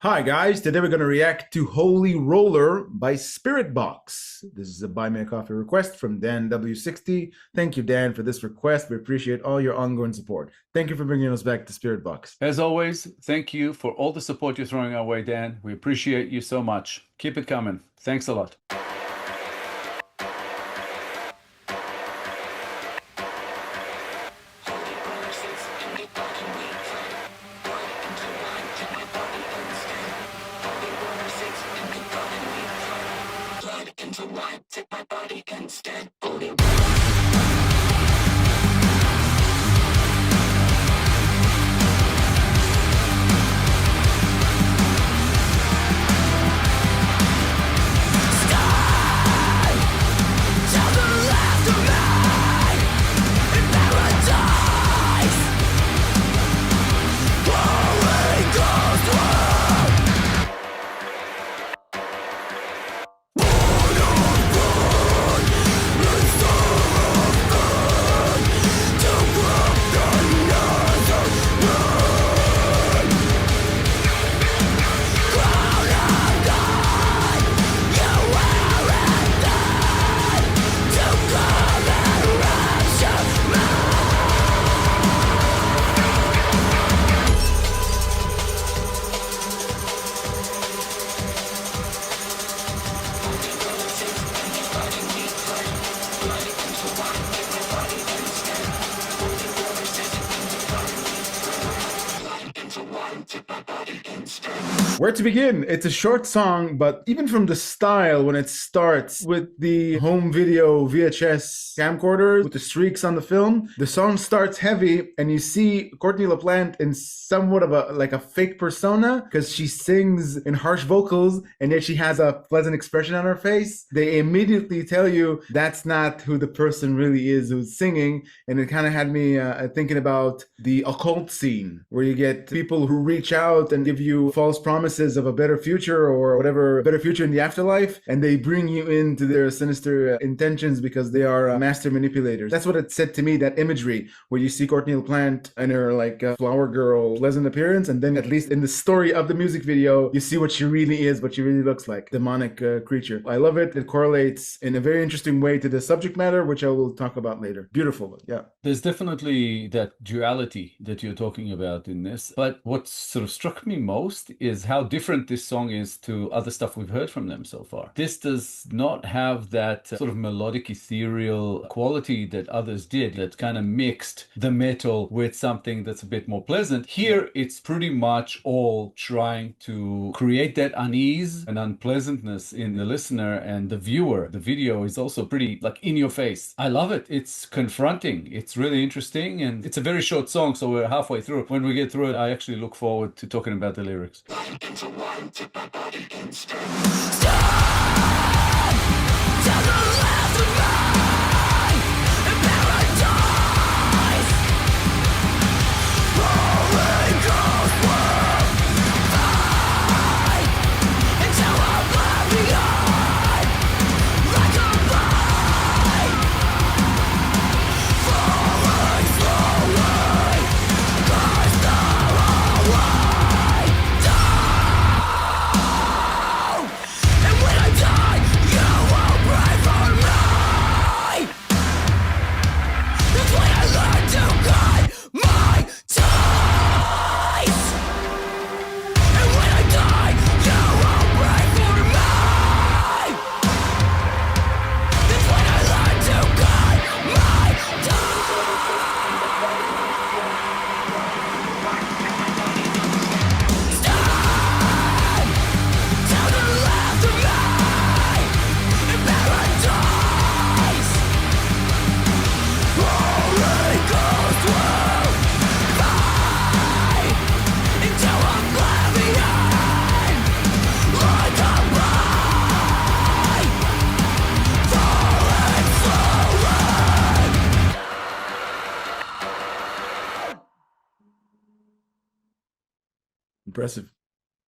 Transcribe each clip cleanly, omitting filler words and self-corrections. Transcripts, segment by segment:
Hi guys, today we're going to react to Holy Roller by SPIRITBOX. This is a Buy Me a Coffee request from Dan W60. Thank you, Dan, for this request. We appreciate all your ongoing support. Thank you for bringing us back to SPIRITBOX. As always, thank you for all the support you're throwing our way, Dan. We appreciate you so much. Keep it coming. Thanks a lot. Where to begin? It's a short song, but even from the style when it starts with the home video VHS camcorder with the streaks on the film, the song starts heavy and you see Courtney LaPlante in somewhat of a fake persona because she sings in harsh vocals and yet she has a pleasant expression on her face. They immediately tell you that's not who the person really is who's singing, and it kind of had me thinking about the occult scene where you get people who reach out and give you false promises of a better future or whatever, better future in the afterlife, and they bring you into their sinister intentions because they are master manipulators. That's what it said to me, that imagery where you see Courtney LaPlante and her flower girl pleasant appearance, and then at least in the story of the music video you see what she really is, what she really looks like, demonic creature. I love it. It correlates in a very interesting way to the subject matter, which I will talk about later. Beautiful. Yeah, there's definitely that duality that you're talking about in this, but what sort of struck me most is how different this song is to other stuff we've heard from them so far. This does not have that sort of melodic ethereal quality that others did, that kind of mixed the metal with something that's a bit more pleasant. Here it's pretty much all trying to create that unease and unpleasantness in the listener and the viewer. The video is also pretty in your face. I love it. It's confronting. It's really interesting, and it's a very short song, so we're halfway through. When we get through it, I actually look forward to talking about the lyrics. impressive.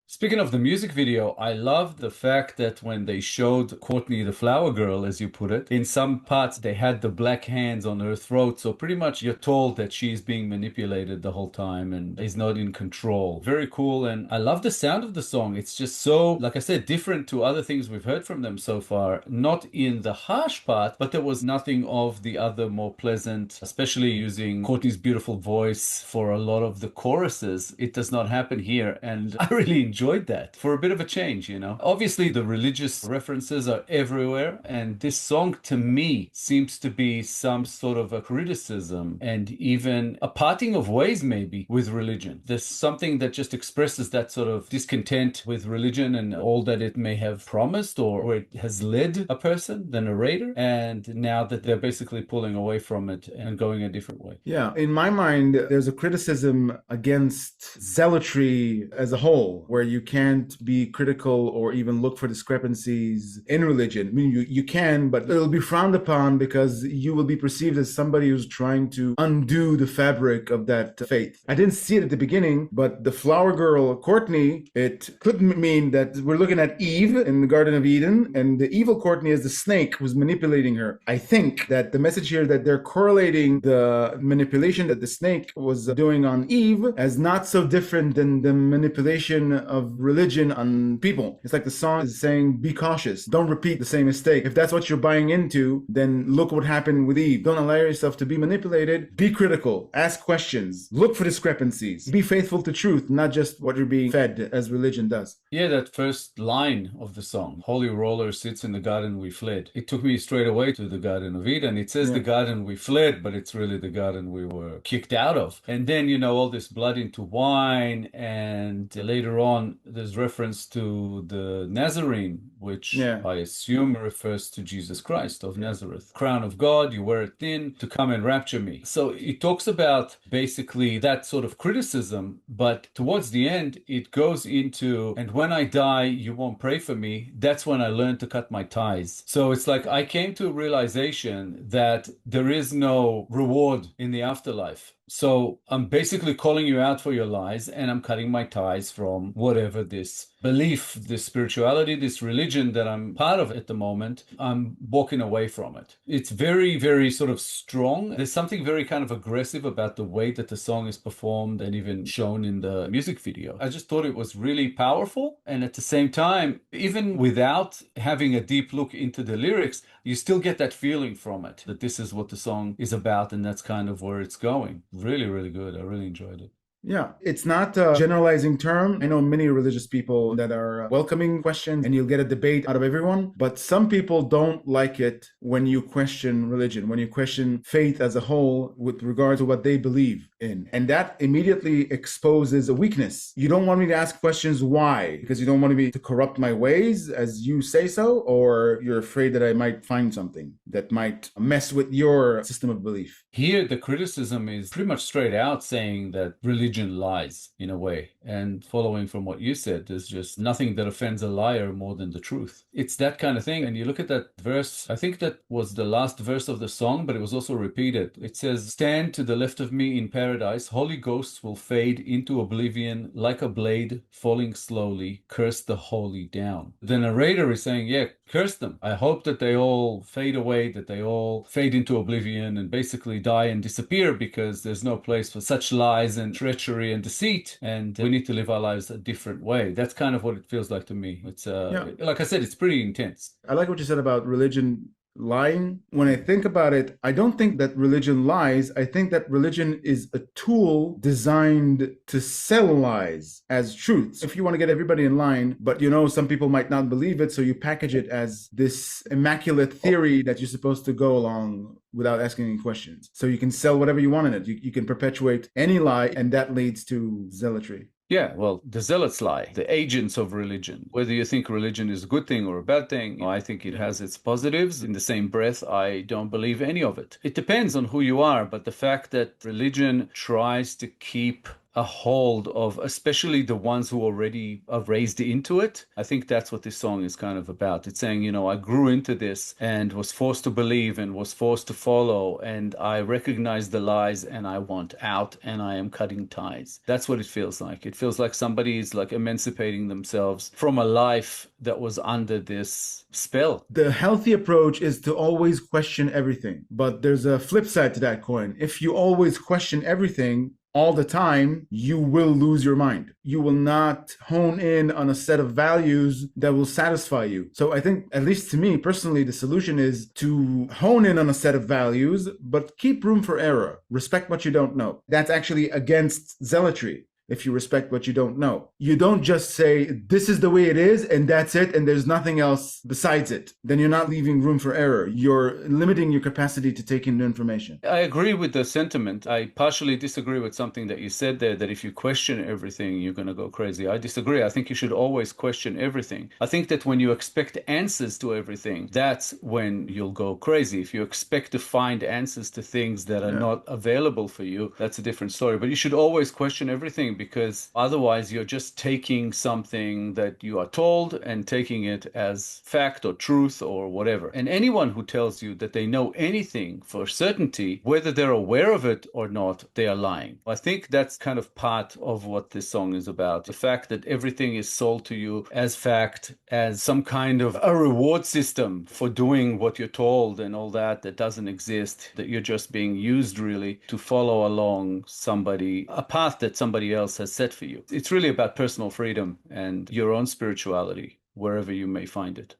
Speaking of the music video, I love the fact that when they showed Courtney, the flower girl, as you put it, in some parts they had the black hands on her throat. So pretty much you're told that she's being manipulated the whole time and is not in control. Very cool. And I love the sound of the song. It's just so, like I said, different to other things we've heard from them so far. Not in the harsh part, but there was nothing of the other more pleasant, especially using Courtney's beautiful voice for a lot of the choruses. It does not happen here. And I really enjoyed that for a bit of a change, you know. Obviously, the religious references are everywhere, and this song to me seems to be some sort of a criticism and even a parting of ways, maybe, with religion. There's something that just expresses that sort of discontent with religion and all that it may have promised or it has led a person, the narrator, and now that they're basically pulling away from it and going a different way. Yeah, in my mind, there's a criticism against zealotry as a whole, where you can't be critical or even look for discrepancies in religion. I mean, you can, but it'll be frowned upon because you will be perceived as somebody who's trying to undo the fabric of that faith. I didn't see it at the beginning, but the flower girl, Courtney, it could mean that we're looking at Eve in the Garden of Eden, and the evil Courtney is the snake who's manipulating her. I think that the message here that they're correlating the manipulation that the snake was doing on Eve as not so different than the manipulation of religion on people. It's like the song is saying, be cautious. Don't repeat the same mistake. If that's what you're buying into, then look what happened with Eve. Don't allow yourself to be manipulated. Be critical. Ask questions. Look for discrepancies. Be faithful to truth, not just what you're being fed as religion does. Yeah, that first line of the song, Holy Roller sits in the garden we fled. It took me straight away to the Garden of Eden. It says the garden we fled, but it's really the garden we were kicked out of. And then, you know, all this blood into wine, and later on, there's reference to the Nazarene, which I assume refers to Jesus Christ of Nazareth. Crown of God, you wear it thin to come and rapture me. So it talks about basically that sort of criticism, but towards the end, it goes into, and when I die, you won't pray for me. That's when I learned to cut my ties. So it's like I came to a realization that there is no reward in the afterlife. So I'm basically calling you out for your lies, and I'm cutting my ties from whatever this belief, this spirituality, this religion that I'm part of at the moment. I'm walking away from it. It's very, very sort of strong. There's something very kind of aggressive about the way that the song is performed and even shown in the music video. I just thought it was really powerful. And at the same time, even without having a deep look into the lyrics, you still get that feeling from it, that this is what the song is about, and that's kind of where it's going. Really, really good. I really enjoyed it. Yeah, it's not a generalizing term. I know many religious people that are welcoming questions and you'll get a debate out of everyone, but some people don't like it when you question religion, when you question faith as a whole with regard to what they believe in. And that immediately exposes a weakness. You don't want me to ask questions why? Because you don't want me to corrupt my ways as you say so, or you're afraid that I might find something that might mess with your system of belief. Here, the criticism is pretty much straight out saying that religion lies in a way. And following from what you said, there's just nothing that offends a liar more than the truth. It's that kind of thing. And you look at that verse, I think that was the last verse of the song, but it was also repeated. It says, stand to the left of me in paradise. Holy ghosts will fade into oblivion like a blade falling slowly. Curse the holy down. The narrator is saying, yeah, curse them. I hope that they all fade away, that they all fade into oblivion and basically die and disappear, because there's no place for such lies and treachery and deceit, and we need to live our lives a different way. That's kind of what it feels like to me. It's like I said, it's pretty intense. I like what you said about religion lying. When I think about it, I don't think that religion lies. I think that religion is a tool designed to sell lies as truths. If you want to get everybody in line, but you know, some people might not believe it, so you package it as this immaculate theory that you're supposed to go along without asking any questions. So you can sell whatever you want in it. You can perpetuate any lie, and that leads to zealotry. Yeah, well, the zealots lie, the agents of religion. Whether you think religion is a good thing or a bad thing, I think it has its positives. In the same breath, I don't believe any of it. It depends on who you are, but the fact that religion tries to keep a hold of, especially the ones who already are raised into it. I think that's what this song is kind of about. It's saying, I grew into this and was forced to believe and was forced to follow, and I recognize the lies and I want out and I am cutting ties. That's what it feels like. It feels like somebody is like emancipating themselves from a life that was under this spell. The healthy approach is to always question everything. But there's a flip side to that coin. If you always question everything all the time, you will lose your mind. You will not hone in on a set of values that will satisfy you. So I think, at least to me personally, the solution is to hone in on a set of values, but keep room for error. Respect what you don't know. That's actually against zealotry. If you respect what you don't know, you don't just say, this is the way it is, and that's it, and there's nothing else besides it. Then you're not leaving room for error. You're limiting your capacity to take in information. I agree with the sentiment. I partially disagree with something that you said there, that if you question everything, you're going to go crazy. I disagree. I think you should always question everything. I think that when you expect answers to everything, that's when you'll go crazy. If you expect to find answers to things that are not available for you, that's a different story. But you should always question everything, because otherwise you're just taking something that you are told and taking it as fact or truth or whatever. And anyone who tells you that they know anything for certainty, whether they're aware of it or not, they are lying. I think that's kind of part of what this song is about. The fact that everything is sold to you as fact, as some kind of a reward system for doing what you're told and all that doesn't exist, that you're just being used really to follow along somebody, a path that somebody else has set for you. It's really about personal freedom and your own spirituality, wherever you may find it.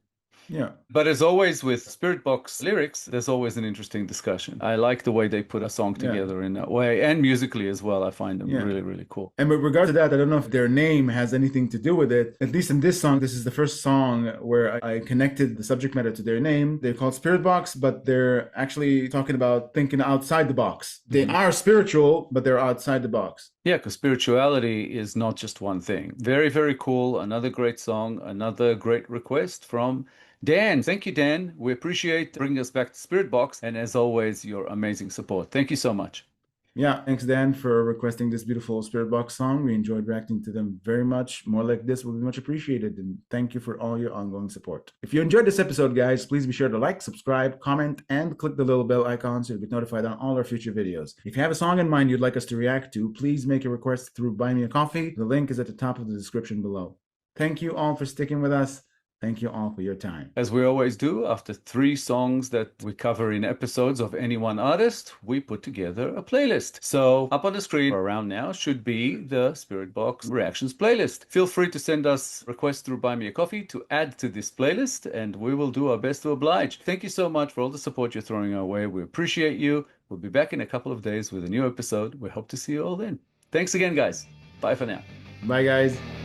Yeah. But as always with SPIRITBOX lyrics, there's always an interesting discussion. I like the way they put a song together in that way, and musically as well. I find them really, really cool. And with regard to that, I don't know if their name has anything to do with it. At least in this song, this is the first song where I connected the subject matter to their name. They're called SPIRITBOX, but they're actually talking about thinking outside the box. They are spiritual, but they're outside the box. Yeah, because spirituality is not just one thing. Very, very cool. Another great song, another great request from Dan. Thank you, Dan. We appreciate bringing us back to SPIRITBOX, and as always, your amazing support. Thank you so much. Yeah, thanks, Dan, for requesting this beautiful SPIRITBOX song. We enjoyed reacting to them very much. More like this will be much appreciated, and thank you for all your ongoing support. If you enjoyed this episode, guys, please be sure to like, subscribe, comment, and click the little bell icon so you'll be notified on all our future videos. If you have a song in mind you'd like us to react to, please make a request through BuyMeACoffee. The link is at the top of the description below. Thank you all for sticking with us. Thank you all for your time. As we always do, after 3 songs that we cover in episodes of any one artist, we put together a playlist. So up on the screen around now should be the SPIRITBOX Reactions playlist. Feel free to send us requests through BuyMeACoffee to add to this playlist, and we will do our best to oblige. Thank you so much for all the support you're throwing our way. We appreciate you. We'll be back in a couple of days with a new episode. We hope to see you all then. Thanks again, guys. Bye for now. Bye, guys.